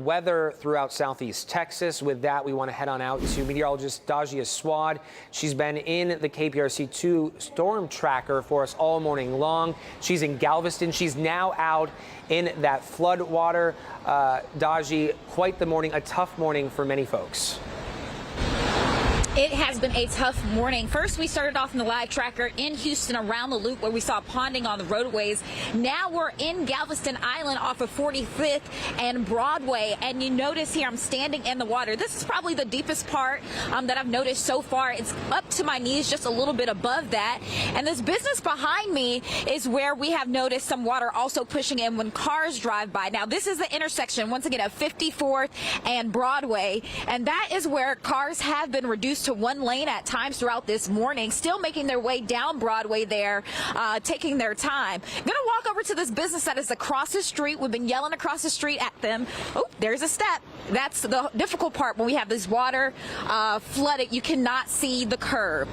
weather throughout southeast Texas. With that, we want to head on out to meteorologist Dajia Swad. She's been in the KPRC2 storm tracker for us all morning long. She's in Galveston. She's now out in that flood water. Daji, quite the morning, a tough morning for many folks. It has been a tough morning. First, we started off in the live tracker in Houston around the loop where we saw ponding on the roadways. Now we're in Galveston Island off of 45th and Broadway. And you notice here I'm standing in the water. This is probably the deepest part that I've noticed so far. It's up to my knees, just a little bit above that. And this business behind me is where we have noticed some water also pushing in when cars drive by. Now, this is the intersection, once again, of 54th and Broadway. And that is where cars have been reduced to one lane at times throughout this morning, still making their way down Broadway there, taking their time. Gonna walk over to this business that is across the street. We've been yelling across the street at them. Oh, there's a step. That's the difficult part when we have this water flooded. You cannot see the curb.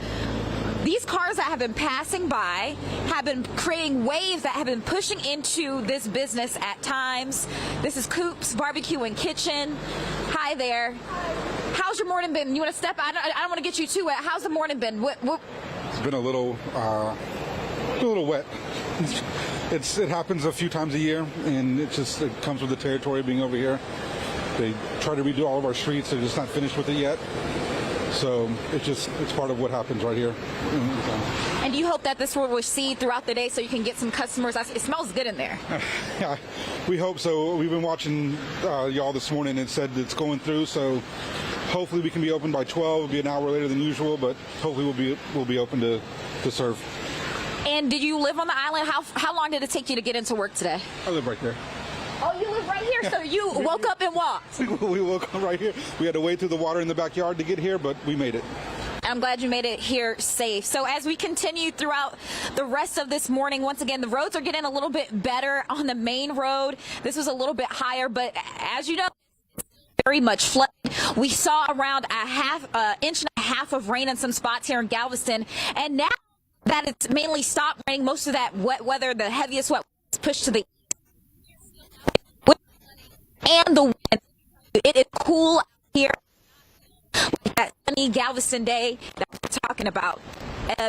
These cars that have been passing by have been creating waves that have been pushing into this business at times. This is Coop's Barbecue and Kitchen. Hi there. How's your morning been? You want to step out? I don't want to get you too wet. How's the morning been? It's been a little wet. It happens a few times a year, and it comes with the territory being over here. They try to redo all of our streets. They're just not finished with it yet. So it's part of what happens right here. And do you hope that this will recede throughout the day so you can get some customers? It smells good in there. Yeah, we hope so. We've been watching y'all this morning and said it's going through. So hopefully we can be open by 12. It'll be an hour later than usual, but hopefully we'll be open to serve. And did you live on the island? How long did it take you to get into work today? I live right there. Oh, you live right here, so you woke up and walked. We woke up right here. We had to wade through the water in the backyard to get here, but we made it. I'm glad you made it here safe. So as we continue throughout the rest of this morning, once again, the roads are getting a little bit better on the main road. This was a little bit higher, but as you know, very much flooded. We saw around inch and a half of rain in some spots here in Galveston, and now that it's mainly stopped raining, most of that wet weather, the heaviest wet is pushed to the and the wind. It is cool here. That sunny Galveston day that we're talking about.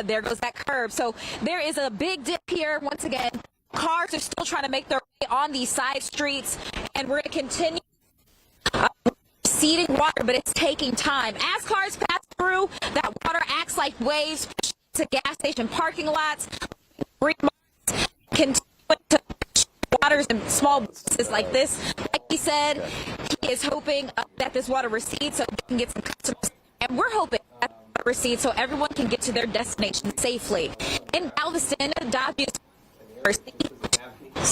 There goes that curb. So there is a big dip here. Once again, cars are still trying to make their way on these side streets, and we're going to continue receding water, but it's taking time. As cars pass through, that water acts like waves to gas station parking lots. Continue to waters and small businesses like this. Like he said, he is hoping that this water recedes so we can get some customers. And we're hoping that it recedes so everyone can get to their destination safely. In Galveston, Dodge